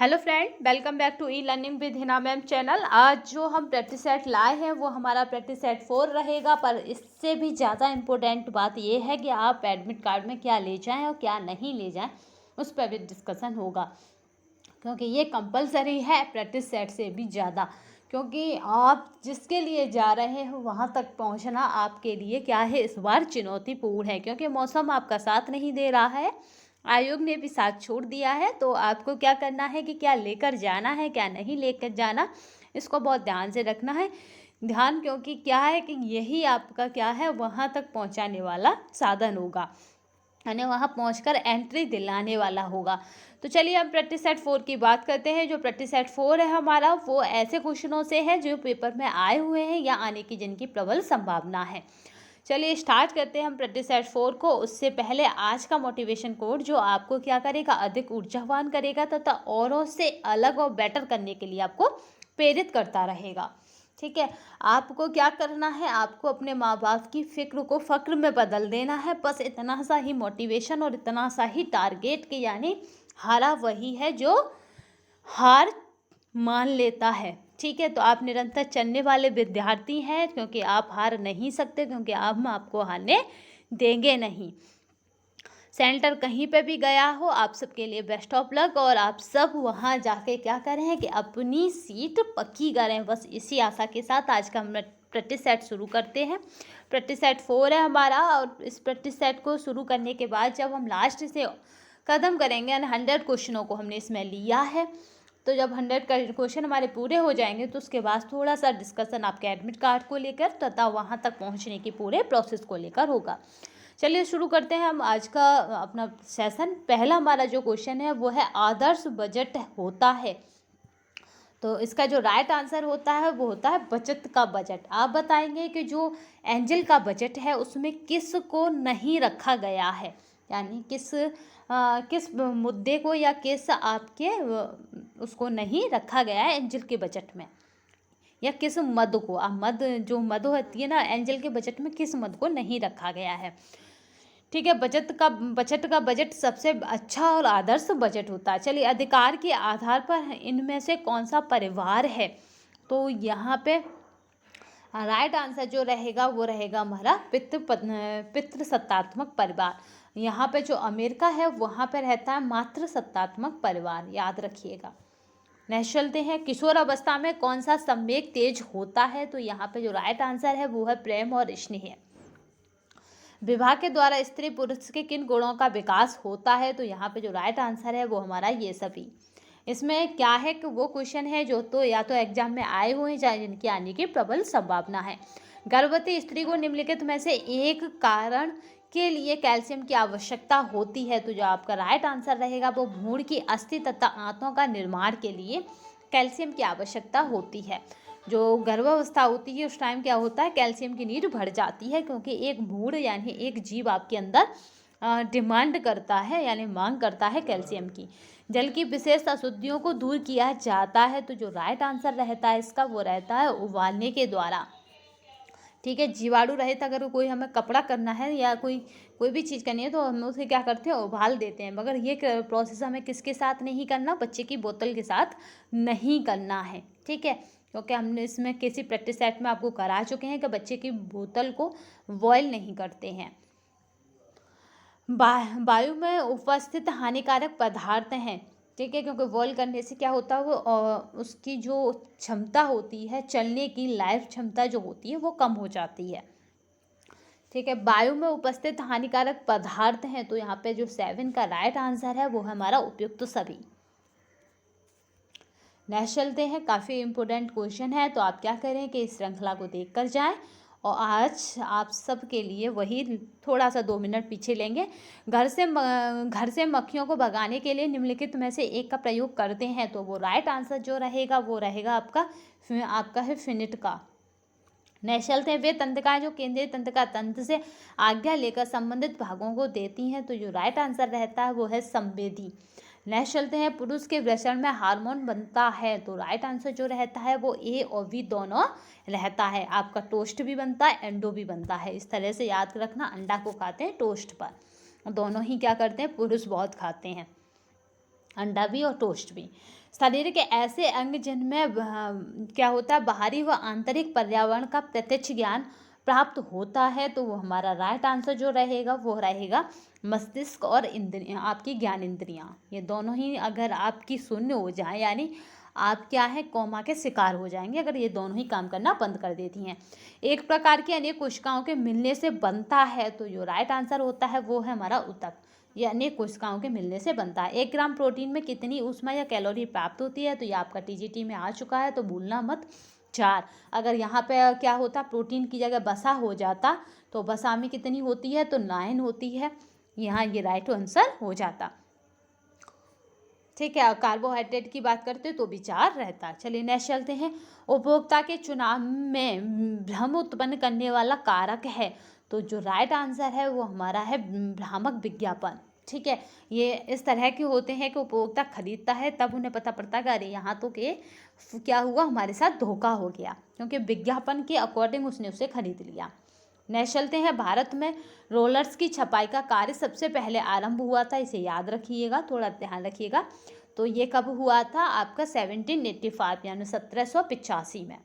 Hello friend, welcome back to e learning with Hina ma'am channel. आज जो हम practice set लाए हैं वो हमारा प्रैक्टिस सेट 4 रहेगा, पर इससे भी ज़्यादा इम्पोर्टेंट बात ये है कि आप एडमिट कार्ड में क्या ले जाएं और क्या नहीं ले जाएं, उस पर भी डिस्कशन होगा, क्योंकि ये कंपलसरी है प्रैक्टिस सेट से भी ज़्यादा। क्योंकि आप जिसके लिए जा रहे हो वहाँ तक पहुँचना आपके लिए क्या है, इस बार चुनौतीपूर्ण है, क्योंकि मौसम आपका साथ नहीं दे रहा है, आयोग ने भी साथ छोड़ दिया है। तो आपको क्या करना है कि क्या लेकर जाना है, क्या नहीं लेकर जाना, इसको बहुत ध्यान से रखना है। ध्यान, क्योंकि क्या है कि यही आपका क्या है, वहाँ तक पहुँचाने वाला साधन होगा, यानी वहाँ पहुँचकर एंट्री दिलाने वाला होगा। तो चलिए हम प्रैक्टिस सेट 4 की बात करते हैं। जो प्रैक्टिस सेट 4 है हमारा, वो ऐसे क्वेश्चनों से है जो पेपर में आए हुए हैं या आने की जिनकी प्रबल संभावना है। चलिए स्टार्ट करते हैं हम प्रैक्टिस सेट 4 को। उससे पहले आज का मोटिवेशन कोड जो आपको क्या करेगा, अधिक ऊर्जावान करेगा तथा औरों से अलग और बेटर करने के लिए आपको प्रेरित करता रहेगा। ठीक है, आपको क्या करना है, आपको अपने माँ बाप की फिक्र को फक्र में बदल देना है। बस इतना सा ही मोटिवेशन और इतना सा ही टारगेट कि यानी हारा वही है जो हार मान लेता है। ठीक है, तो आप निरंतर चलने वाले विद्यार्थी हैं, क्योंकि आप हार नहीं सकते, क्योंकि हम आपको हारने देंगे नहीं। सेंटर कहीं पे भी गया हो, आप सबके लिए बेस्ट ऑफ लक, और आप सब वहाँ जाके क्या करें कि अपनी सीट पक्की करें। बस इसी आशा के साथ आज का हम प्रैक्टिस सेट शुरू करते हैं। प्रैक्टिस सेट 4 है हमारा, और इस प्रैक्टिस सेट को शुरू करने के बाद जब हम लास्ट से कदम करेंगे, यानी 100 क्वेश्चनों को हमने इसमें लिया है, तो जब 100 क्वेश्चन हमारे पूरे हो जाएंगे तो उसके बाद थोड़ा सा डिस्कशन आपके एडमिट कार्ड को लेकर तथा वहाँ तक पहुँचने की पूरे प्रोसेस को लेकर होगा। चलिए शुरू करते हैं हम आज का अपना सेशन। पहला हमारा जो क्वेश्चन है वो है, आदर्श बजट होता है। तो इसका जो राइट आंसर होता है वो होता है बचत का बजट। आप बताएंगे कि जो एंजल का बजट है उसमें किस को नहीं रखा गया है, यानी किस मुद्दे को या किस आपके उसको नहीं रखा गया है एंजल के बजट में, या किस मद को, मद जो मद होती है ना एंजल के बजट में, किस मद को नहीं रखा गया है। ठीक है, बजट का बजट सबसे अच्छा और आदर्श बजट होता है। चलिए, अधिकार के आधार पर इनमें से कौन सा परिवार है, तो यहाँ पे राइट आंसर जो रहेगा वो रहेगा हमारा पितृ सत्तात्मक परिवार। यहाँ पे जो अमेरिका है वहाँ पे रहता है मातृ सत्तात्मक परिवार, याद रखिएगा। नेक्स्ट चलते हैं, किशोर अवस्था में कौन सा संवेग तेज होता है, तो यहाँ पे जो राइट आंसर है वो है प्रेम और स्नेह। विवाह के द्वारा स्त्री पुरुष के किन गुणों का विकास होता है, तो यहाँ पे जो राइट आंसर है वो हमारा ये सभी। इसमें क्या है कि वो क्वेश्चन है जो तो या तो एग्जाम में आए हुए हैं या जिनकी आने की प्रबल संभावना है। गर्भवती स्त्री को निम्नलिखित में से एक कारण के लिए कैल्शियम की आवश्यकता होती है, तो जो आपका राइट आंसर रहेगा वो भ्रूण की अस्थि तथा आंतों का निर्माण के लिए कैल्शियम की आवश्यकता होती है। जो गर्भावस्था होती है उस टाइम क्या होता है, कैल्शियम की नीड बढ़ जाती है, क्योंकि एक भ्रूण यानी एक जीव आपके अंदर डिमांड करता है, यानी मांग करता है कैल्शियम की। जल की विशेष अशुद्धियों को दूर किया जाता है, तो जो राइट आंसर रहता है इसका वो रहता है उबालने के द्वारा। ठीक है, जीवाणु रहित अगर कोई हमें कपड़ा करना है या कोई भी चीज़ करनी है तो हम उसे क्या करते हैं, उबाल देते हैं। मगर ये प्रोसेस हमें किसके साथ नहीं करना, बच्चे की बोतल के साथ नहीं करना है। ठीक है, क्योंकि हमने इसमें किसी प्रैक्टिस सेट में आपको करा चुके हैं कि बच्चे की बोतल को बॉयल नहीं करते हैं। वायु में उपस्थित हानिकारक पदार्थ हैं। ठीक है, क्योंकि बॉयल करने से क्या होता है, वो उसकी जो क्षमता होती है, चलने की लाइफ क्षमता जो होती है वो कम हो जाती है। ठीक है, वायु में उपस्थित हानिकारक पदार्थ हैं, तो यहाँ पे जो 7 का राइट आंसर है वो हमारा उपयुक्त सभी। नेक्स्ट चलते हैं, काफ़ी इम्पोर्टेंट क्वेश्चन है, तो आप क्या करें कि इस श्रृंखला को देख कर जाएँ। और आज आप सब के लिए वही थोड़ा सा 2 मिनट पीछे लेंगे। घर से मक्खियों को भगाने के लिए निम्नलिखित में से एक का प्रयोग करते हैं, तो वो राइट आंसर जो रहेगा वो रहेगा आपका है फिनिट का। नेक्स्ट चलते हैं, वे तंत्रिकाएं जो केंद्रीय तंत्रिका तंत्र से आज्ञा लेकर संबंधित भागों को देती हैं, तो जो राइट आंसर रहता है वो है संवेदी। नेक्स्ट चलते हैं, पुरुष के वृषण में हार्मोन बनता है, तो राइट आंसर जो रहता है वो ए और बी दोनों रहता है। आपका टोस्ट भी बनता है, एंडो भी बनता है। इस तरह से याद रखना, अंडा को खाते हैं टोस्ट पर, दोनों ही क्या करते हैं, पुरुष बहुत खाते हैं, अंडा भी और टोस्ट भी। शरीर के ऐसे अंग जिनमें क्या होता है, बाहरी व आंतरिक पर्यावरण का प्रत्यक्ष ज्ञान प्राप्त होता है, तो वो हमारा राइट आंसर जो रहेगा वो रहेगा मस्तिष्क और इंद्रियां, आपकी ज्ञान इंद्रियां। ये दोनों ही अगर आपकी शून्य हो जाए, यानी आप क्या है, कोमा के शिकार हो जाएंगे अगर ये दोनों ही काम करना बंद कर देती हैं। एक प्रकार की अनेक कोशिकाओं के मिलने से बनता है, तो जो राइट आंसर होता है वो है हमारा ऊतक। ये अनेक कोशिकाओं के मिलने से बनता है। 1 ग्राम प्रोटीन में कितनी ऊष्मा या कैलोरी प्राप्त होती है, तो ये आपका टीजीटी में आ चुका है, तो भूलना मत। 4। अगर यहाँ पे क्या होता, प्रोटीन की जगह वसा हो जाता, तो वसा में कितनी होती है, तो 9 होती है। यहाँ ये राइट आंसर हो जाता। ठीक है, कार्बोहाइड्रेट की बात करते तो भी 4 रहता। चलिए नेक्स्ट चलते हैं। उपभोक्ता के चुनाव में भ्रम उत्पन्न करने वाला कारक है, तो जो राइट आंसर है वो हमारा है भ्रामक विज्ञापन। ठीक है, ये इस तरह के होते हैं कि उपभोक्ता खरीदता है, तब उन्हें पता पड़ता है कि अरे यहाँ तो के क्या हुआ, हमारे साथ धोखा हो गया, क्योंकि विज्ञापन के अकॉर्डिंग उसने उसे खरीद लिया। नेक्स्ट चलते हैं। भारत में रोलर्स की छपाई का कार्य सबसे पहले आरंभ हुआ था, इसे याद रखिएगा, थोड़ा ध्यान रखिएगा। तो ये कब हुआ था, आपका 1785 यानी 1785 में।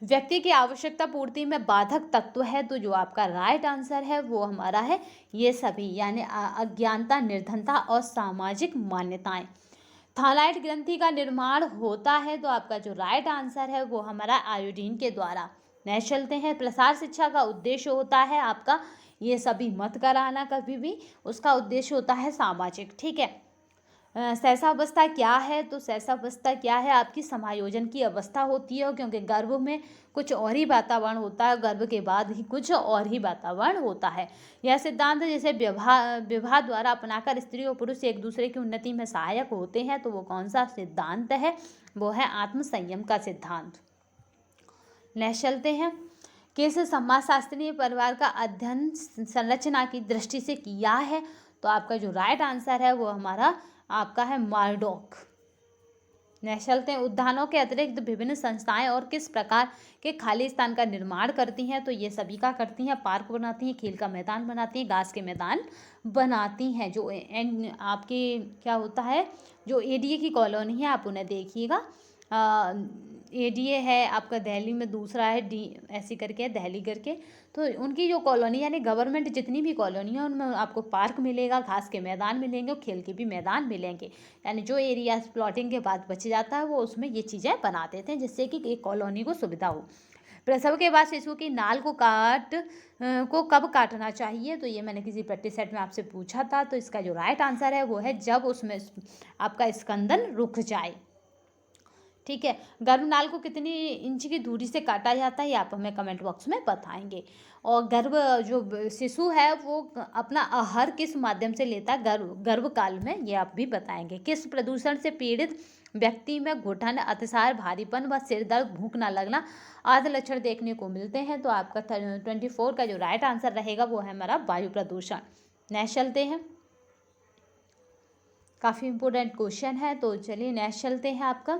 व्यक्ति की आवश्यकता पूर्ति में बाधक तत्व है, तो जो आपका राइट आंसर है वो हमारा है ये सभी, यानी अज्ञानता, निर्धनता और सामाजिक मान्यताएं। थायराइड ग्रंथि का निर्माण होता है, तो आपका जो राइट आंसर है वो हमारा आयोडीन के द्वारा। नेक्स्ट चलते हैं। प्रसार शिक्षा का उद्देश्य होता है आपका, ये सभी मत कराना कभी भी, उसका उद्देश्य होता है सामाजिक। ठीक है। शैशवावस्था क्या है, तो शैशवावस्था क्या है, आपकी समायोजन की अवस्था होती है, क्योंकि गर्भ में कुछ और ही वातावरण होता है, गर्भ के बाद ही कुछ और ही वातावरण होता है। यह सिद्धांत जैसे विवाह द्वारा अपनाकर स्त्री और पुरुष एक दूसरे की उन्नति में सहायक होते हैं, तो वो कौन सा सिद्धांत है, वो है आत्म संयम का सिद्धांत। नेक्स्ट चलते हैं। किस समाजशास्त्रीय परिवार का अध्ययन संरचना की दृष्टि से किया है, तो आपका जो राइट आंसर है वो हमारा आपका है मार्डोक। नेक्स्ट चलते हैं। उद्यानों के अतिरिक्त विभिन्न संस्थाएं और किस प्रकार के खाली स्थान का निर्माण करती हैं, तो ये सभी का करती हैं, पार्क बनाती हैं, खेल का मैदान बनाती हैं, घास के मैदान बनाती हैं। जो आपके क्या होता है, जो एडीए की कॉलोनी है, आप उन्हें देखिएगा, एडीए है आपका दिल्ली में, दूसरा है डी ऐसे करके है दिल्ली करके, तो उनकी जो कॉलोनी यानी गवर्नमेंट जितनी भी कॉलोनी है उनमें आपको पार्क मिलेगा, घास के मैदान मिलेंगे और खेल के भी मैदान मिलेंगे। यानी जो एरिया प्लॉटिंग के बाद बच जाता है वो उसमें ये चीज़ें बना देते हैं, जिससे कि एक कॉलोनी को सुविधा हो। प्रसव के बाद शिशु की नाल को कब काटना चाहिए, तो ये मैंने किसी प्रैक्टिस सेट में आपसे पूछा था, तो इसका जो राइट आंसर है वो है जब उसमें आपका स्कंदन रुक जाए। ठीक है। गर्भनाल को कितनी इंच की दूरी से काटा जाता है, ये आप हमें कमेंट बॉक्स में बताएंगे। और जो शिशु है वो अपना आहार किस माध्यम से लेता है गर्भकाल में, ये आप भी बताएंगे। किस प्रदूषण से पीड़ित व्यक्ति में घुटन, अतिसार, भारीपन व सिर दर्द, भूख न लगना आदि लक्षण देखने को मिलते हैं, तो आपका 24 का जो राइट आंसर रहेगा वो है हमारा वायु प्रदूषण। नेक्स्ट चलते हैं। काफ़ी इंपॉर्टेंट क्वेश्चन है, तो चलिए नेक्स्ट चलते हैं। आपका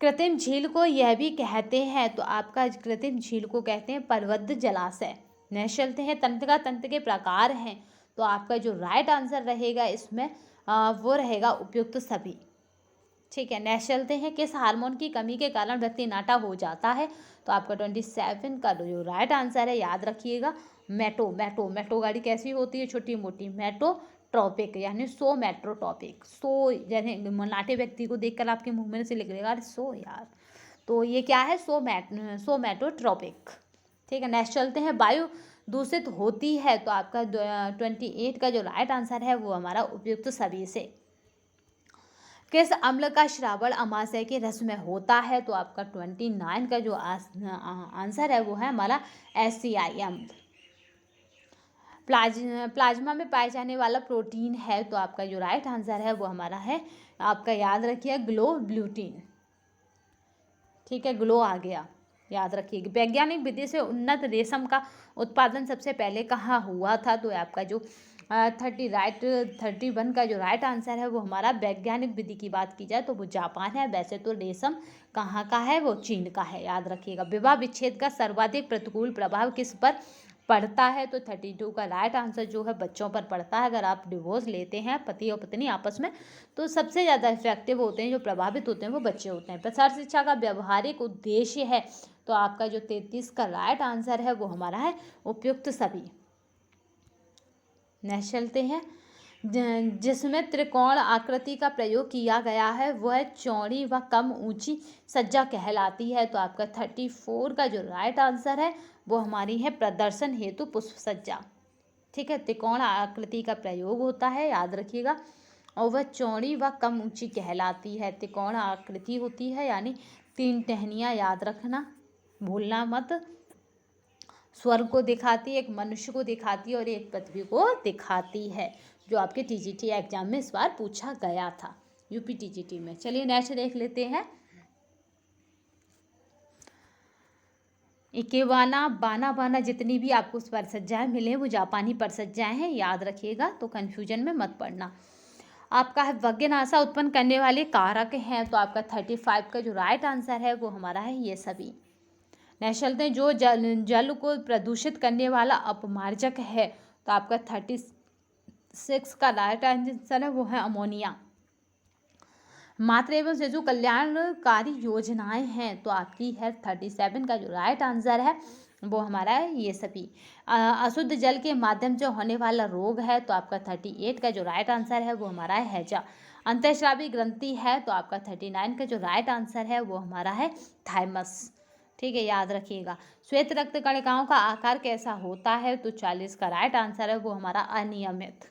कृत्रिम झील को यह भी कहते हैं, तो आपका कृत्रिम झील को कहते हैं पर्वत जलाशय। नेक्स्ट चलते हैं। तंत्र के प्रकार हैं, तो आपका जो राइट आंसर रहेगा इसमें वो रहेगा उपयुक्त सभी। ठीक है। नेक्स्ट चलते हैं। किस हार्मोन की कमी के कारण व्यक्ति नाटा हो जाता है, तो आपका 27 का जो राइट आंसर है याद रखिएगा मेटो गाड़ी कैसी होती है, छोटी मोटी, मेटोट्रोपिक यानी सोमैट्रोटॉपिक। जैसे नाटे व्यक्ति को देखकर आपके मुंह में से निकलेगा अरे सो यार, तो ये क्या है, सोमैटोट्रोपिक। ठीक है। नेक्स्ट चलते हैं। वायु दूषित होती है, तो आपका 28 का जो राइट आंसर है वो हमारा उपयुक्त सभी से। किस अम्ल का श्रावण अमाशय के रस में होता है, तो आपका 29 का जो आंसर है वो है हमारा SCI अम्ल। प्लाज्मा में पाए जाने वाला प्रोटीन है, तो आपका जो राइट आंसर है वो हमारा है, आपका याद रखिए ग्लोब्यूटिन। ठीक है, ग्लो आ गया, याद रखिएगा। वैज्ञानिक विधि से उन्नत रेशम का उत्पादन सबसे पहले कहाँ हुआ था, तो आपका जो 31 का जो राइट आंसर है वो हमारा वैज्ञानिक विधि की बात की जाए तो वो जापान है। वैसे तो रेशम कहाँ का है, वो चीन का है, याद रखिएगा। विवाह विच्छेद का सर्वाधिक प्रतिकूल प्रभाव किस पर पड़ता है, तो 32 का राइट आंसर जो है बच्चों पर पड़ता है। अगर आप डिवोर्स लेते हैं पति और पत्नी आपस में, तो सबसे ज़्यादा इफेक्टिव होते हैं, जो प्रभावित होते हैं वो बच्चे होते हैं। प्रसार शिक्षा का व्यवहारिक उद्देश्य है, तो आपका जो 33 का राइट आंसर है वो हमारा है उपयुक्त सभी। नेक्स्ट चलते हैं, जिसमें त्रिकोण आकृति का प्रयोग किया गया है वह चौड़ी व कम ऊंची सज्जा कहलाती है, तो आपका 34 का जो राइट आंसर है वो हमारी है प्रदर्शन हेतु पुष्प सज्जा। ठीक है, त्रिकोण आकृति का प्रयोग होता है, याद रखिएगा, और वह चौड़ी व कम ऊंची कहलाती है। त्रिकोण आकृति होती है यानी 3 टहनियाँ, याद रखना, भूलना मत। स्वर्ग को दिखाती है, एक मनुष्य को दिखाती है और एक पृथ्वी को दिखाती है, जो आपके टीजीटी एग्जाम में इस बार पूछा गया था, यूपी टीजीटी में। चलिए नेक्स्ट देख लेते हैं। इकेवाना, बाना बाना, जितनी भी आपको उस पर सज्जाएं मिले वो जापानी पर सज्जाएं हैं, याद रखिएगा, तो कन्फ्यूजन में मत पड़ना। आपका है वज्ञनाशा उत्पन्न करने वाले कारक हैं, तो आपका 35 का जो राइट आंसर है वो हमारा है ये सभी। नेक्स्ट चलते हैं, जो जल को प्रदूषित करने वाला अपमार्जक है, तो आपका 36 का राइट आंसर है वो है अमोनिया। मातृ एवं शिशु कल्याणकारी योजनाएं हैं, तो आपकी है 37 का जो राइट आंसर है वो हमारा है ये सभी। अशुद्ध जल के माध्यम से होने वाला रोग है, तो आपका 38 का जो राइट आंसर है वो हमारा है हैजा। अंतःस्रावी ग्रंथि है, तो आपका 39 का जो राइट आंसर है वो हमारा है थाइमस। ठीक है, याद रखिएगा। श्वेत रक्त कणिकाओं का आकार कैसा होता है, तो 40 का राइट आंसर है वो हमारा अनियमित।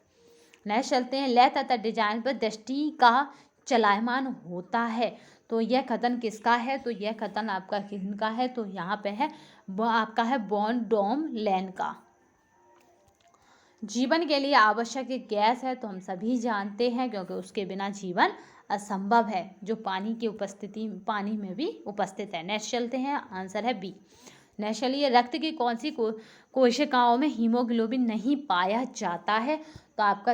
नेक्स्ट चलते हैं, लय तथा डिजाइन पर दृष्टि का चलायमान होता है, तो यह कथन किसका है, तो यह कथन आपका किनका है, तो यहाँ पे है वो आपका है बॉन डोम लैन का। जीवन के लिए आवश्यक एक गैस है, तो हम सभी जानते हैं, क्योंकि उसके बिना जीवन असंभव है, जो पानी की उपस्थिति, पानी में भी उपस्थित है। नेक्स्ट चलते हैं, आंसर है बी। नेक्स्ट चलिए, रक्त की कौन सी कोशिकाओं में हीमोग्लोबिन नहीं पाया जाता है, तो आपका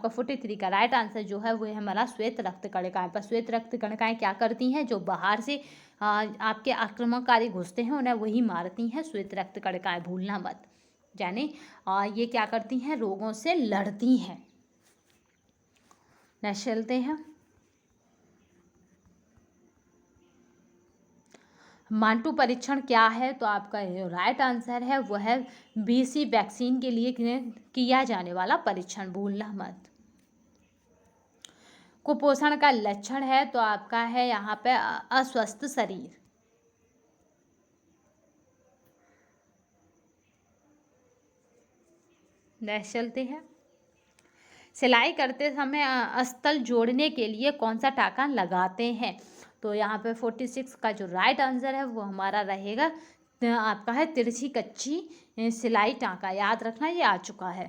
43 का राइट आंसर जो है वो है हमारा श्वेत रक्त कणिकाएं। पर श्वेत रक्त कणिकाएं क्या करती हैं, जो बाहर से आपके आक्रमणकारी घुसते हैं उन्हें वही मारती हैं श्वेत रक्त कणिकाएं, भूलना मत। यानी ये क्या करती हैं, रोगों से लड़ती हैं। नेक्स्ट चलते हैं, मांटू परीक्षण क्या है, तो आपका राइट आंसर है वो है बीसी वैक्सीन के लिए किया जाने वाला परीक्षण, भूलना मत। कुपोषण का लक्षण है, तो आपका है यहाँ पे अस्वस्थ शरीर। नेक्स्ट चलते हैं, सिलाई करते समय अस्तर जोड़ने के लिए कौन सा टाका लगाते हैं, तो यहाँ पे 46 का जो राइट आंसर है वो हमारा रहेगा आपका है तिरछी कच्ची सिलाई टाँका, याद रखना, ये आ चुका है।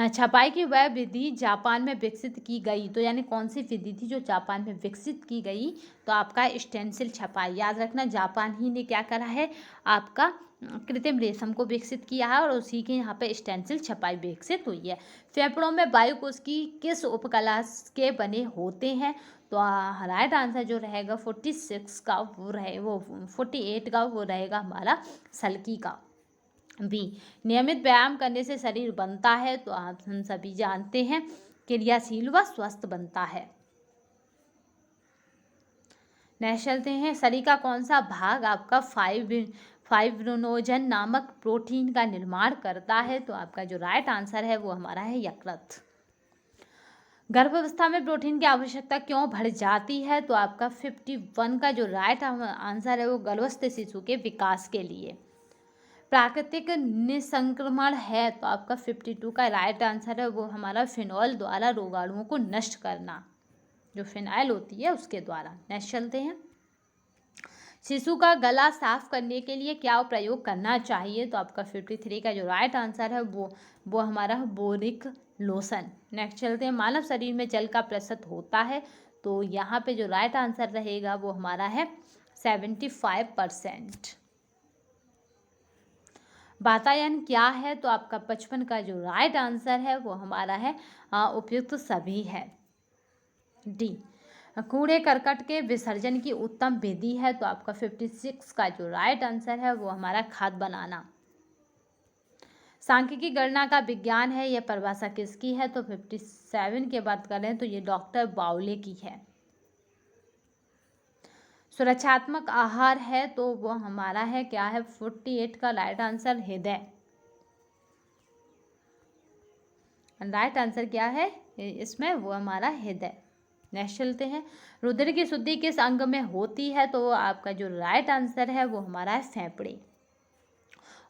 छपाई की वह विधि जापान में विकसित की गई, तो यानी कौन सी विधि थी जो जापान में विकसित की गई, तो आपका स्टेंसिल छपाई, याद रखना, जापान ही ने क्या करा है, आपका कृत्रिम रेशम को विकसित किया है और उसी के यहाँ पे स्टेंसिल छपाई विकसित हुई है। फेफड़ों में वायु कोश की किस उपकला के बने होते हैं, तो राइट आंसर जो रहेगा 46 का वो 48 का वो रहेगा हमारा सल्की का। बी, नियमित व्यायाम करने से शरीर बनता है, तो आप हम सभी जानते हैं क्रियाशील व स्वस्थ बनता है। नेक्स्ट चलते हैं, शरीर का कौन सा भाग आपका फाइब्रिनोजन नामक प्रोटीन का निर्माण करता है, तो आपका जो राइट आंसर है वो हमारा है यकृत। गर्भावस्था में प्रोटीन की आवश्यकता क्यों बढ़ जाती है, तो आपका 51 का जो राइट आंसर है वो गर्भस्थ शिशु के विकास के लिए। प्राकृतिक निसंक्रमण है, तो आपका 52 का राइट आंसर है वो हमारा फिनॉल द्वारा रोगाणुओं को नष्ट करना, जो फिनाइल होती है उसके द्वारा। नेक्स्ट चलते हैं, शिशु का गला साफ करने के लिए क्या प्रयोग करना चाहिए, तो आपका 53 का जो राइट आंसर है वो हमारा बोरिक लोशन। नेक्स्ट चलते हैं, मानव शरीर में जल का प्रतिशत होता है, तो यहाँ पे जो राइट आंसर रहेगा वो हमारा है 75%। वातायन क्या है, तो आपका 55 का जो राइट आंसर है वो हमारा है उपयुक्त सभी है। डी, कूड़े करकट के विसर्जन की उत्तम विधि है, तो आपका 56 का जो राइट आंसर है वो हमारा खाद बनाना। सांख्यिकी गणना का विज्ञान है, यह परिभाषा किसकी है? तो 57 की बात करें तो ये डॉक्टर बाउले की है। सुरक्षात्मक आहार है तो वो हमारा है क्या है? 48 का राइट आंसर हृदय। राइट आंसर क्या है इसमें? वो हमारा हृदय। नेक्स्ट चलते हैं, रुधिर की शुद्धि किस अंग में होती है? तो आपका जो राइट आंसर है वो हमारा है फेफड़े।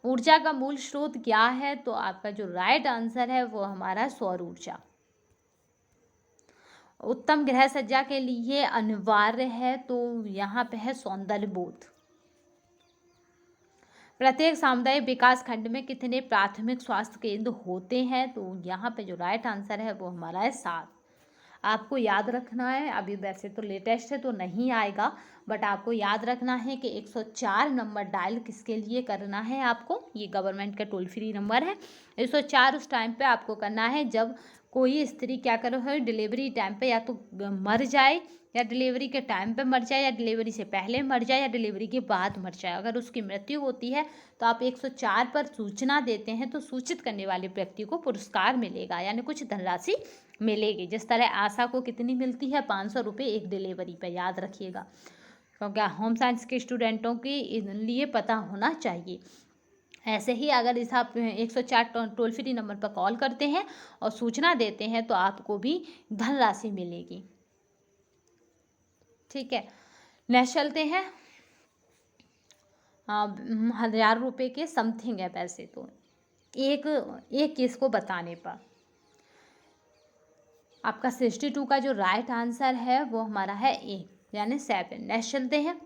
ऊर्जा का मूल स्रोत क्या है? तो आपका जो राइट आंसर है वो हमारा सौर ऊर्जा। उत्तम गृह सज्जा के लिए अनिवार्य है तो यहाँ पे है सौंदर्य बोध। प्रत्येक सामुदायिक विकास खंड में कितने प्राथमिक स्वास्थ्य केंद्र होते हैं? तो यहाँ पे जो राइट आंसर है वो हमारा है 7। आपको याद रखना है, अभी वैसे तो लेटेस्ट है तो नहीं आएगा, बट आपको याद रखना है कि 104 नंबर डायल किसके लिए करना है आपको? ये गवर्नमेंट का टोल फ्री नंबर है। 104 उस टाइम पे आपको करना है जब कोई स्त्री क्या करो है, डिलीवरी टाइम पे या तो मर जाए, या डिलीवरी के टाइम पे मर जाए, या डिलीवरी से पहले मर जाए, या डिलीवरी के बाद मर जाए। अगर उसकी मृत्यु होती है तो आप 104 पर सूचना देते हैं तो सूचित करने वाले व्यक्ति को पुरस्कार मिलेगा, यानी कुछ धनराशि मिलेगी। जिस तरह आशा को कितनी मिलती है? 500 रुपये एक डिलीवरी पे, याद रखिएगा, क्योंकि होम साइंस के स्टूडेंटों के लिए पता होना चाहिए। ऐसे ही अगर इस आप 104 टोल फ्री नंबर पर कॉल करते हैं और सूचना देते हैं तो आपको भी धनराशि मिलेगी। ठीक है, नेक्स्ट चलते हैं। 1000 रुपये के समथिंग है पैसे, तो एक केस को बताने पर आपका 62 का जो राइट आंसर है वो हमारा है ए, यानी 7। नेक्स्ट चलते हैं,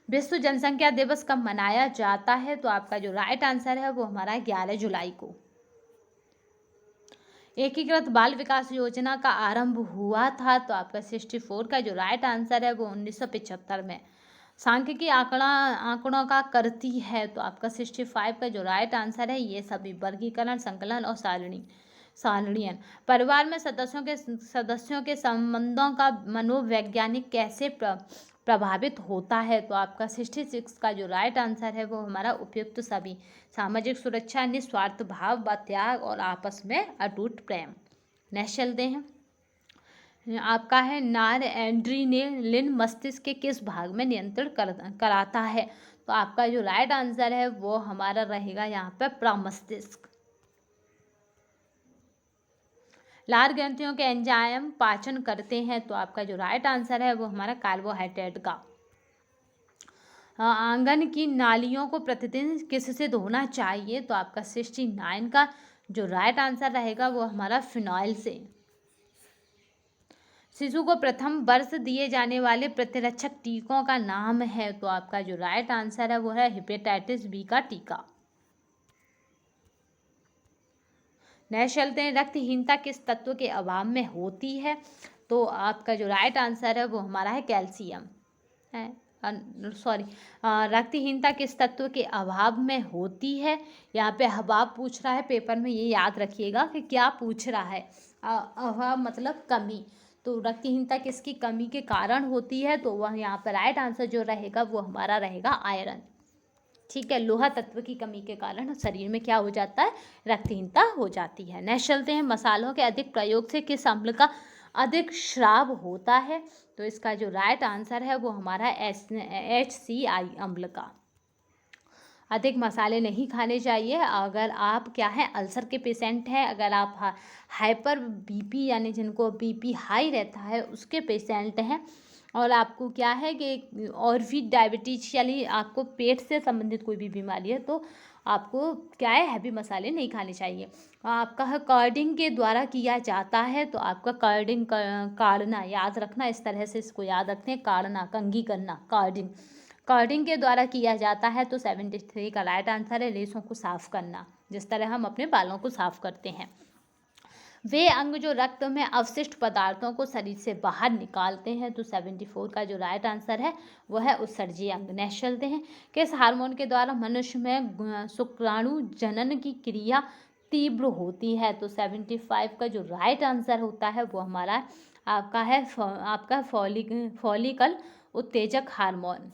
विश्व जनसंख्या दिवस कब मनाया जाता है? तो आपका जो राइट आंसर है वो हमारा 11 जुलाई को। एकीकृत बाल विकास योजना का आरंभ हुआ था? तो आपका 64 का जो राइट आंसर है वो 1975 में। सांख्यिकी आंकड़ों का करती है? तो आपका 65 का जो राइट आंसर है ये सभी वर्गीकरण, संकलन और सारणियन। परिवार में सदस्यों के संबंधों का मनोवैज्ञानिक कैसे प्रभावित होता है? तो आपका 66 का जो राइट आंसर है वो हमारा उपयुक्त सभी। सामाजिक सुरक्षा, निस्वार्थ भाव व त्याग और आपस में अटूट प्रेम। नेक्स्ट चलते हैं, आपका है नार एड्रीनेलिन मस्तिष्क के किस भाग में नियंत्रण कराता है? तो आपका जो राइट आंसर है वो हमारा रहेगा यहाँ पे प्रमस्तिष्क। लार ग्रंथियों के एंजाइम पाचन करते हैं? तो आपका जो राइट आंसर है वो हमारा कार्बोहाइड्रेट का। आंगन की नालियों को प्रतिदिन किससे धोना चाहिए? तो आपका 69 का जो राइट आंसर रहेगा वो हमारा फिनॉइल से। शिशु को प्रथम वर्ष दिए जाने वाले प्रतिरक्षक टीकों का नाम है? तो आपका जो राइट आंसर है वो है हेपेटाइटिस बी का टीका। नेक्स्ट चलते हैं, रक्तहीनता किस तत्व के अभाव में होती है? तो आपका जो राइट आंसर है वो हमारा है कैल्शियम है। सॉरी, रक्तहीनता किस तत्व के अभाव में होती है? यहाँ पे अभाव पूछ रहा है पेपर में, ये याद रखिएगा कि क्या पूछ रहा है। अभाव मतलब कमी, तो रक्तहीनता किसकी कमी के कारण होती है? तो वह यहाँ पर राइट आंसर जो रहेगा वो हमारा रहेगा आयरन। ठीक है, लोहा तत्व की कमी के कारण शरीर में क्या हो जाता है? रक्तहीनता हो जाती है। नेक्स्ट चलते हैं, मसालों के अधिक प्रयोग से किस अम्ल का अधिक श्राव होता है? तो इसका जो राइट आंसर है वो हमारा HCI अम्ल का। अधिक मसाले नहीं खाने चाहिए अगर आप क्या है अल्सर के पेशेंट हैं, अगर आप हाइपर बीपी यानी जिनको बीपी हाई रहता है उसके पेशेंट हैं, और आपको क्या है कि और भी डायबिटीज यानी आपको पेट से संबंधित कोई भी बीमारी है तो आपको क्या है हैवी मसाले नहीं खाने चाहिए। आपका कर्डिंग के द्वारा किया जाता है? तो आपका कर्डिंग काढ़ना, याद रखना, इस तरह से इसको याद रखते हैं, काढ़ना, कंघी करना, कर्डिंग के द्वारा किया जाता है। तो 73 का राइट आंसर है रेशों को साफ करना, जिस तरह हम अपने बालों को साफ करते हैं। वे अंग जो रक्त में अवशिष्ट पदार्थों को शरीर से बाहर निकालते हैं? तो 74 का जो राइट आंसर है वो है उत्सर्जी अंग। नेक्स्ट चलते हैं, किस हार्मोन के द्वारा मनुष्य में शुक्राणु जनन की क्रिया तीव्र होती है? तो 75 का जो राइट आंसर होता है वो हमारा आपका है फॉलिकल उत्तेजक हार्मोन।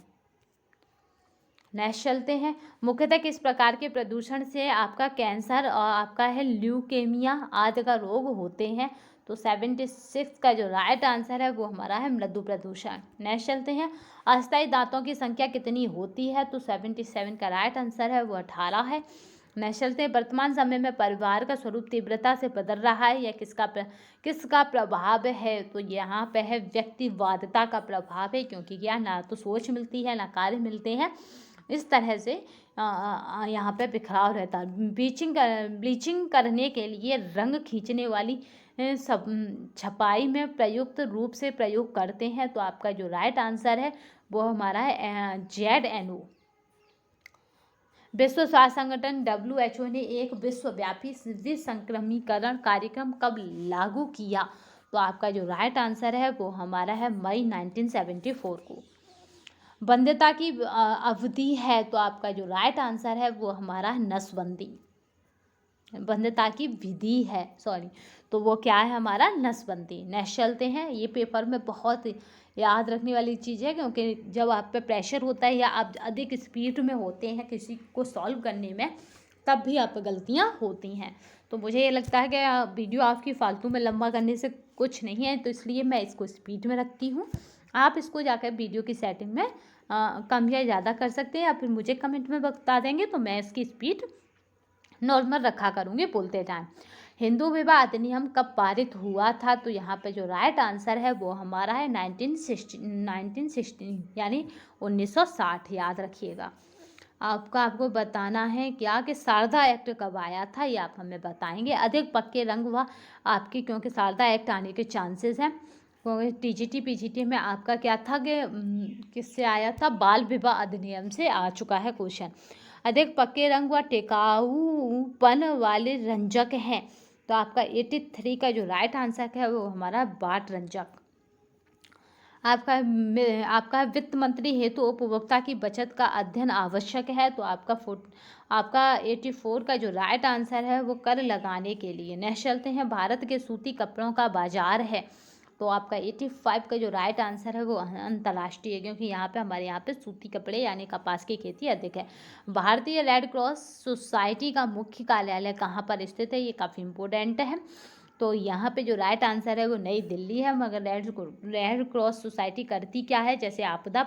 नेक्स्ट चलते हैं, मुख्यतः किस प्रकार के प्रदूषण से आपका कैंसर और आपका है ल्यूकेमिया आदि का रोग होते हैं। तो 76 का जो राइट आंसर है वो हमारा है मृदु प्रदूषण। नेक्स्ट चलते हैं, अस्थायी दांतों की संख्या कितनी होती है। तो 77 का राइट आंसर है वो 18 है। नेक्स्ट चलते हैं, वर्तमान समय में परिवार का स्वरूप तीव्रता से बदल रहा है, यह किसका प्रभाव है। तो यहाँ पे है व्यक्तिवादता का प्रभाव है, क्योंकि क्या ना तो सोच मिलती है ना कार्य मिलते हैं, इस तरह से यहाँ पे बिखराव रहता है। ब्लीचिंग करने के लिए रंग खींचने वाली सब छपाई में प्रयुक्त रूप से प्रयोग करते हैं। तो आपका जो राइट आंसर है वो हमारा है ZNO। विश्व स्वास्थ्य संगठन WHO ने एक विश्वव्यापी विसंक्रमीकरण कार्यक्रम कब लागू किया। तो आपका जो राइट आंसर है वो हमारा है मई 1974 को। वंध्यता की अवधि है। तो आपका जो राइट आंसर है वो हमारा है नसबंदी। वंध्यता की विधि है, सॉरी, तो वो क्या है हमारा नसबंदी। नेक्स्ट चलते हैं, ये पेपर में बहुत याद रखने वाली चीज़ है, क्योंकि जब आप पे प्रेशर होता है या आप अधिक स्पीड में होते हैं किसी को सॉल्व करने में, तब भी आप पे गलतियाँ होती हैं। तो मुझे ये लगता है कि वीडियो आपकी फालतू में लंबा करने से कुछ नहीं है, तो इसलिए मैं इसको स्पीड में रखती हूँ। आप इसको जाकर वीडियो की सेटिंग में कम या ज़्यादा कर सकते हैं, या फिर मुझे कमेंट में बता देंगे तो मैं इसकी स्पीड नॉर्मल रखा करूँगी बोलते टाइम। हिंदू विवाह अधिनियम कब पारित हुआ था। तो यहाँ पे जो राइट आंसर है वो हमारा है 1960 यानी 1960, याद रखिएगा। आपको बताना है क्या कि शारदा एक्ट कब आया था, ये आप हमें बताएंगे। अधिक पक्के रंग व आपकी, क्योंकि शारदा एक्ट आने के चांसेस हैं, क्योंकि TGT PGT में आपका क्या था कि किससे आया था, बाल विवाह अधिनियम से आ चुका है क्वेश्चन। अधिक पक्के रंग व टिकाऊपन वाले रंजक हैं। तो आपका 83 का जो राइट आंसर है वो हमारा बाट रंजक। आपका वित्त मंत्री हेतु उपभोक्ता की बचत का अध्ययन आवश्यक है। तो आपका 84 का जो राइट आंसर है वो कर लगाने के लिए। नेक्स्ट चलते हैं, भारत के सूती कपड़ों का बाजार है। तो आपका 85 का जो राइट आंसर है वो अंतर्राष्ट्रीय है, क्योंकि हमारे यहाँ पे सूती कपड़े यानी कपास की खेती अधिक है। भारतीय रेड क्रॉस सोसाइटी का मुख्य कार्यालय कहाँ पर स्थित है, ये काफ़ी इम्पोर्टेंट है। तो यहाँ पे जो राइट आंसर है वो नई दिल्ली है। मगर रेड क्रॉस सोसाइटी करती क्या है, जैसे आपदा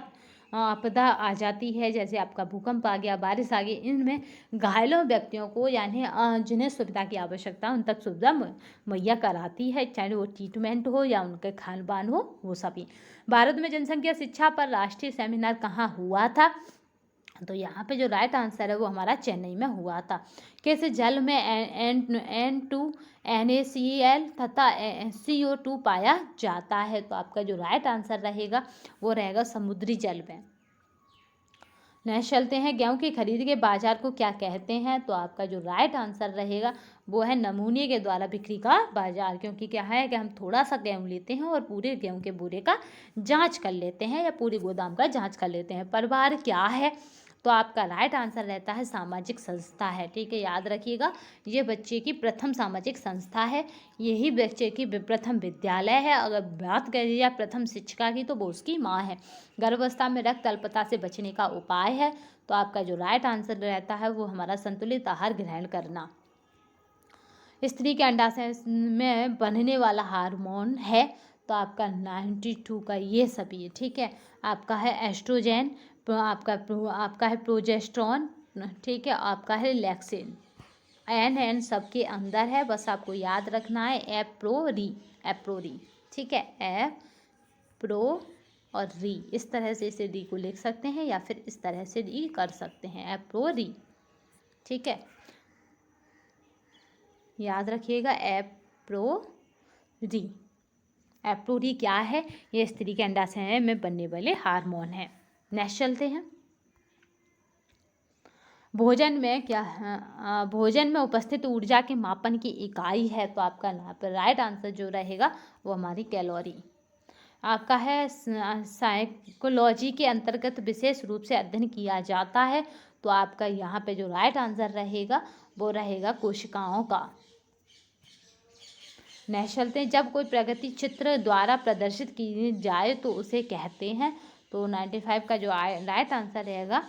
आ जाती है, जैसे आपका भूकंप आ गया, बारिश आ गई, इनमें घायलों व्यक्तियों को यानी जिन्हें सुविधा की आवश्यकता उन तक सुविधा मुहैया कराती है, चाहे वो ट्रीटमेंट हो या उनके खान पान हो, वो सभी। भारत में जनसंख्या शिक्षा पर राष्ट्रीय सेमिनार कहाँ हुआ था। तो यहाँ पे जो राइट आंसर है वो हमारा चेन्नई में हुआ था। किस जल में N2 NaCl तथा CO2 पाया जाता है। तो आपका जो राइट आंसर रहेगा वो रहेगा समुद्री जल में। नेक्स्ट चलते हैं, गेहूं की खरीद के बाजार को क्या कहते हैं। तो आपका जो राइट आंसर रहेगा वो है नमूने के द्वारा बिक्री का बाजार, क्योंकि क्या है कि हम थोड़ा सा गेहूं लेते हैं और पूरे गेहूं के बोरे का जांच कर लेते हैं या पूरे गोदाम का जांच कर लेते हैं। परिवार क्या है। तो आपका राइट आंसर रहता है सामाजिक संस्था है। ठीक है, याद रखिएगा, ये बच्चे की प्रथम सामाजिक संस्था है, यही बच्चे की प्रथम विद्यालय है। अगर बात करें या प्रथम शिक्षिका की तो वो उसकी माँ है। गर्भावस्था में रक्त अल्पता से बचने का उपाय है। तो आपका जो राइट आंसर रहता है वो हमारा संतुलित आहार ग्रहण करना। स्त्री के अंडाशय में बनने वाला हार्मोन है। तो आपका 92 का ये सभी है। ठीक है, आपका है एस्ट्रोजेन, आपका है प्रोजेस्ट्रॉन, ठीक है, आपका है लेक्सिन, एन सबके अंदर है, बस आपको याद रखना है एप्रोरी। ठीक है, प्रो और री, इस तरह से इसे डी को लिख सकते हैं या फिर इस तरह से डी कर सकते हैं, एप्रोरी। ठीक है, याद रखिएगा एप्रोरी क्या है, ये स्त्री के अंडाशय में बनने वाले हार्मोन है। नेक्स्ट चलते हैं, भोजन में उपस्थित ऊर्जा के मापन की इकाई है। तो आपका राइट आंसर जो रहेगा वो हमारी कैलोरी। आपका है साइकोलॉजी के अंतर्गत विशेष रूप से अध्ययन किया जाता है। तो आपका यहाँ पे जो राइट आंसर रहेगा वो रहेगा कोशिकाओं का। नेक्स्ट चलते हैं, जब कोई प्रगति चित्र द्वारा प्रदर्शित की जाए तो उसे कहते हैं। तो 95 का जो राइट आंसर रहेगा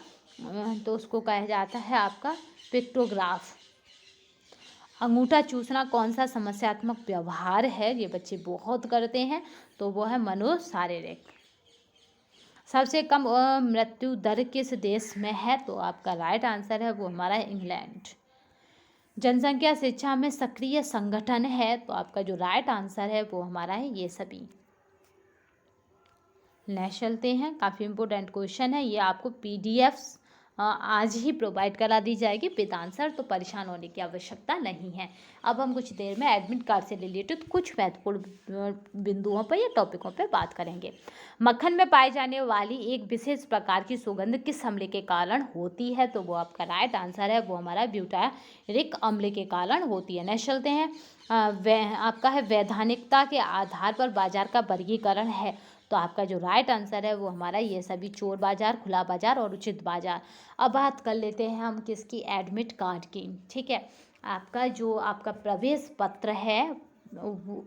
तो उसको कहा जाता है आपका पिक्टोग्राफ। अंगूठा चूसना कौन सा समस्यात्मक व्यवहार है, ये बच्चे बहुत करते हैं, तो वो है मनोशारीरिक। सबसे कम मृत्यु दर किस देश में है, तो आपका राइट आंसर है वो हमारा इंग्लैंड। जनसंख्या शिक्षा में सक्रिय संगठन है, तो आपका जो राइट आंसर है वो हमारा है ये सभी। नेक्स्ट चलते हैं, काफ़ी इंपॉर्टेंट क्वेश्चन है ये, आपको पीडीएफ्स आज ही प्रोवाइड करा दी जाएगी विद आंसर, तो परेशान होने की आवश्यकता नहीं है। अब हम कुछ देर में एडमिट कार्ड से रिलेटेड कुछ महत्वपूर्ण बिंदुओं पर या टॉपिकों पर बात करेंगे। मक्खन में पाई जाने वाली एक विशेष प्रकार की सुगंध किस अम्ल के कारण होती है, तो वो आपका राइट आंसर है वो हमारा ब्यूटायरिक अम्ल के कारण होती है। नेक्स्ट चलते हैं, आपका है वैधानिकता के आधार पर बाजार का वर्गीकरण है, तो आपका जो राइट आंसर है वो हमारा ये सभी चोर बाजार, खुला बाजार और उचित बाजार। अब बात कर लेते हैं हम किसकी, एडमिट कार्ड की। ठीक है, आपका जो आपका प्रवेश पत्र है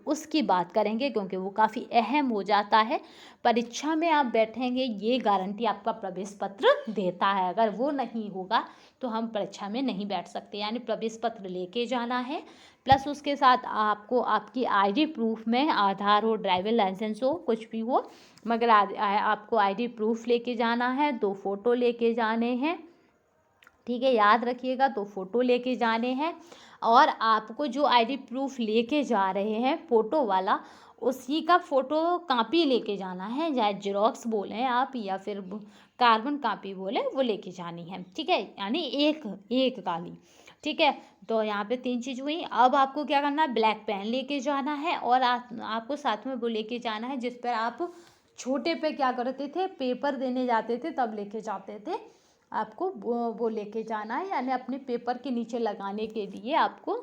उसकी बात करेंगे, क्योंकि वो काफ़ी अहम हो जाता है। परीक्षा में आप बैठेंगे ये गारंटी आपका प्रवेश पत्र देता है, अगर वो नहीं होगा तो हम परीक्षा में नहीं बैठ सकते। यानी प्रवेश पत्र लेके जाना है, प्लस उसके साथ आपको आपकी आईडी प्रूफ में आधार हो, ड्राइविंग लाइसेंस हो, कुछ भी हो, मगर आपको आईडी प्रूफ लेके जाना है, 2 फोटो लेके जाने हैं। ठीक है, याद रखिएगा, 2 फोटो लेके जाने हैं। और आपको जो आईडी प्रूफ लेके जा रहे हैं फ़ोटो वाला, उसी का फ़ोटो कापी लेके जाना है, चाहे जेरॉक्स बोलें आप या फिर कार्बन कापी बोलें, वो लेके जानी है। ठीक है, यानी एक काली। ठीक है, तो यहाँ पे 3 चीज़ हुई। अब आपको क्या करना है, ब्लैक पेन लेके जाना है, और आपको साथ में वो लेके जाना है जिस पर आप छोटे पे क्या करते थे, पेपर देने जाते थे तब लेके जाते थे, आपको वो लेके जाना है। यानी अपने पेपर के नीचे लगाने के लिए आपको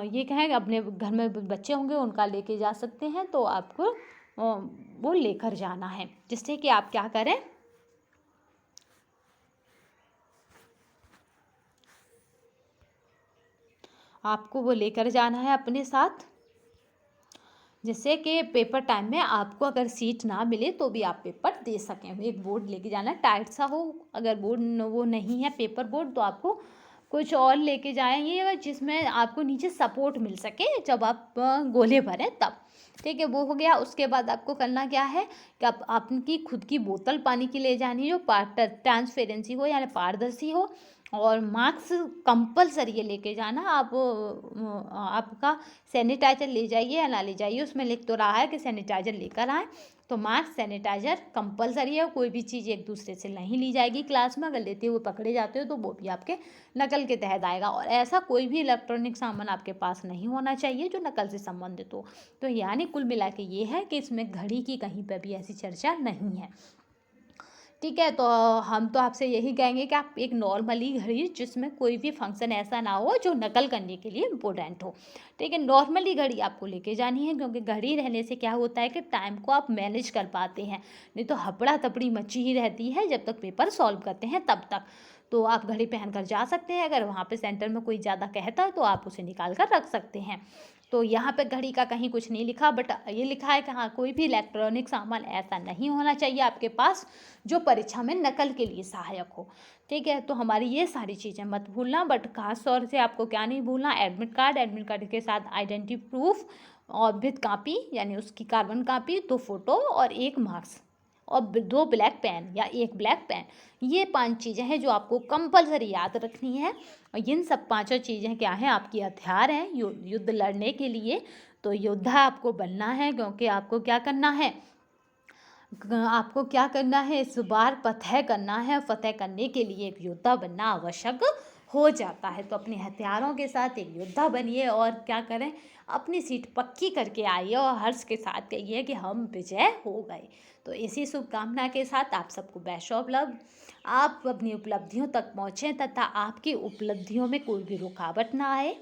ये कहें, अपने घर में बच्चे होंगे उनका लेके जा सकते हैं, तो आपको वो लेकर जाना है, जिससे कि आप क्या करें, आपको वो लेकर जाना है अपने साथ, जिससे कि पेपर टाइम में आपको अगर सीट ना मिले तो भी आप पेपर दे सकें। एक बोर्ड लेके जाना है, टाइट सा हो, अगर बोर्ड वो नहीं है पेपर बोर्ड, तो आपको कुछ और लेके जाएंगे जिसमें आपको नीचे सपोर्ट मिल सके जब आप गोले भरें तब। ठीक है, वो हो गया। उसके बाद आपको करना क्या है कि आप आपकी खुद की बोतल पानी की ले जानी है, जो ट्रांसपेरेंसी हो यानी पारदर्शी हो, और मास्क कंपलसरी है लेके जाना। आप आपका सैनिटाइज़र ले जाइए या ना ले जाइए, उसमें लिख तो रहा है कि सैनिटाइज़र लेकर आएँ, तो मास्क सैनिटाइज़र कंपलसरी है। कोई भी चीज़ एक दूसरे से नहीं ली जाएगी क्लास में, अगर लेते हुए पकड़े जाते हो तो वो भी आपके नकल के तहत आएगा। और ऐसा कोई भी इलेक्ट्रॉनिक सामान आपके पास नहीं होना चाहिए जो नकल से संबंधित हो। तो यानी कुल मिला के ये है कि इसमें घड़ी की कहीं पर भी ऐसी चर्चा नहीं है। ठीक है, तो हम तो आपसे यही कहेंगे कि आप एक नॉर्मली घड़ी, जिसमें कोई भी फंक्शन ऐसा ना हो जो नकल करने के लिए इम्पोर्टेंट हो। ठीक है, नॉर्मली घड़ी आपको लेके जानी है, क्योंकि घड़ी रहने से क्या होता है कि टाइम को आप मैनेज कर पाते हैं, नहीं तो हपड़ा तपड़ी मची ही रहती है जब तक पेपर सॉल्व करते हैं तब तक। तो आप घड़ी पहन कर जा सकते हैं, अगर वहाँ पे सेंटर में कोई ज़्यादा कहता है तो आप उसे निकाल कर रख सकते हैं। तो यहाँ पे घड़ी का कहीं कुछ नहीं लिखा, बट ये लिखा है कि हाँ, कोई भी इलेक्ट्रॉनिक सामान ऐसा नहीं होना चाहिए आपके पास जो परीक्षा में नकल के लिए सहायक हो। ठीक है, तो हमारी ये सारी चीज़ें मत भूलना, बट खास तौर से आपको क्या नहीं भूलना, एडमिट कार्ड के साथ आइडेंटिटी प्रूफ और विद कापी, यानी उसकी कार्बन कापी, 2 फोटो और 1 मार्क्स और 2 ब्लैक पेन या 1 ब्लैक पेन। ये 5 चीज़ें हैं जो आपको कंपलसरी याद रखनी है। और इन सब 5 चीज़ें क्या हैं, आपकी हथियार हैं युद्ध लड़ने के लिए। तो योद्धा आपको बनना है, क्योंकि आपको क्या करना है, इस बार फतह करना है। फतह करने के लिए एक योद्धा बनना आवश्यक हो जाता है। तो अपने हथियारों के साथ एक योद्धा बनिए और क्या करें, अपनी सीट पक्की करके आइए और हर्ष के साथ कहिए कि हम विजय हो गए। तो इसी शुभकामना के साथ आप सबको बेस्ट ऑफ लक। आप अपनी उपलब्धियों तक पहुँचें तथा आपकी उपलब्धियों में कोई भी रुकावट ना आए।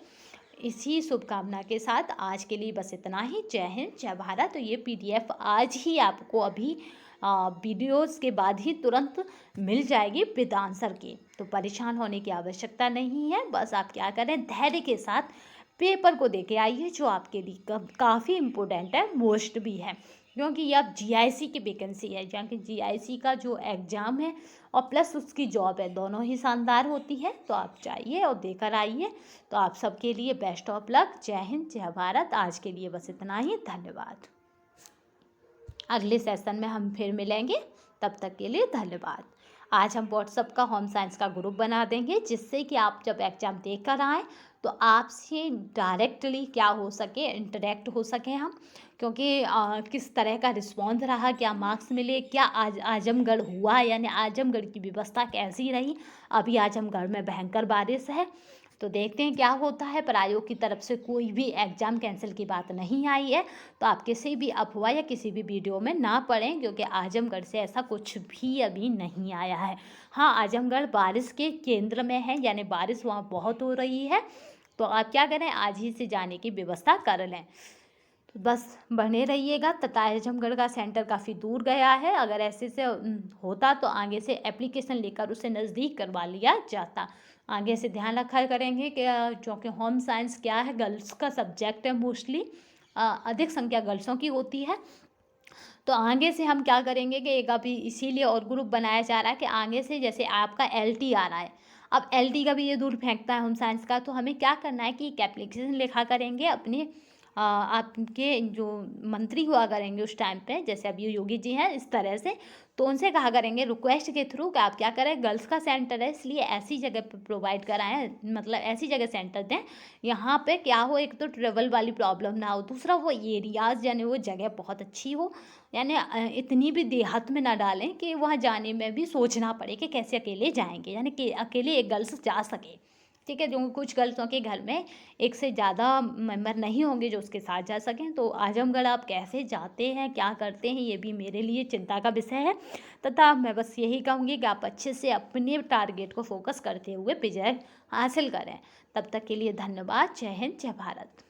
इसी शुभकामना के साथ आज के लिए बस इतना ही। जय हिंद, जय भारत। तो ये पीडीएफ आज ही आपको अभी वीडियोस के बाद ही तुरंत मिल जाएगी विद आंसर की, तो परेशान होने की आवश्यकता नहीं है। बस आप क्या करें, धैर्य के साथ पेपर को देके आइए, जो आपके लिए काफ़ी इम्पोर्टेंट है, मोस्ट भी है। क्योंकि ये अब जीआईसी की वैकेंसी है, जहाँ कि जीआईसी का जो एग्ज़ाम है और प्लस उसकी जॉब है, दोनों ही शानदार होती है। तो आप जाइए और देकर आइए। तो आप सबके लिए बेस्ट ऑफ लक। जय हिंद, जय भारत। आज के लिए बस इतना ही। धन्यवाद। अगले सेशन में हम फिर मिलेंगे, तब तक के लिए धन्यवाद। आज हम व्हाट्सएप का होम साइंस का ग्रुप बना देंगे, जिससे कि आप जब एग्ज़ाम दे कर आएँ तो आपसे डायरेक्टली क्या हो सके, इंटरेक्ट हो सकें हम। क्योंकि किस तरह का रिस्पॉन्स रहा, क्या मार्क्स मिले, क्या आज आजमगढ़ हुआ, यानी आजमगढ़ की व्यवस्था कैसी रही। अभी आजमगढ़ में भयंकर बारिश है, तो देखते हैं क्या होता है। पर आयोग की तरफ से कोई भी एग्ज़ाम कैंसिल की बात नहीं आई है। तो आप किसी भी अफवाह या किसी भी वीडियो में ना पड़ें, क्योंकि आजमगढ़ से ऐसा कुछ भी अभी नहीं आया है। हाँ, आजमगढ़ बारिश के केंद्र में है, यानी बारिश वहाँ बहुत हो रही है। तो आप क्या करें, आज ही से जाने की व्यवस्था कर लें। तो बस बने रहिएगा। तथा आजमगढ़ का सेंटर काफ़ी दूर गया है। अगर ऐसे से होता तो आगे से एप्लीकेशन लेकर उसे नज़दीक करवा लिया जाता। आगे से ध्यान रखा करेंगे कि क्योंकि होम साइंस क्या है, गर्ल्स का सब्जेक्ट है मोस्टली, अधिक संख्या गर्ल्सों की होती है। तो आगे से हम क्या करेंगे कि एक अभी इसीलिए और ग्रुप बनाया जा रहा है कि आगे से जैसे आपका एलटी आ रहा है, अब एलटी का भी ये दूर फेंकता है होम साइंस का। तो हमें क्या करना है कि एक एप्लीकेशन लिखा करेंगे अपने आपके जो मंत्री हुआ करेंगे उस टाइम पे, जैसे अभी योगी जी हैं इस तरह से। तो उनसे कहा करेंगे रिक्वेस्ट के थ्रू कि आप क्या करें, गर्ल्स का सेंटर है इसलिए ऐसी जगह पे प्रोवाइड कराएं, मतलब ऐसी जगह सेंटर दें यहाँ पे क्या हो, एक तो ट्रेवल वाली प्रॉब्लम ना हो, दूसरा वो एरियाज़ यानी वो जगह बहुत अच्छी हो, यानी इतनी भी देहात में ना डालें कि वहाँ जाने में भी सोचना पड़े कि कैसे अकेले जाएंगे, यानी कि अकेले एक गर्ल्स जा सके। ठीक है, जो कुछ गर्ल्सों के घर में एक से ज़्यादा मेंबर नहीं होंगे जो उसके साथ जा सकें। तो आजमगढ़ आप कैसे जाते हैं, क्या करते हैं, ये भी मेरे लिए चिंता का विषय है। तथा मैं बस यही कहूँगी कि आप अच्छे से अपने टारगेट को फोकस करते हुए विजय हासिल करें। तब तक के लिए धन्यवाद। जय हिंद, जय भारत।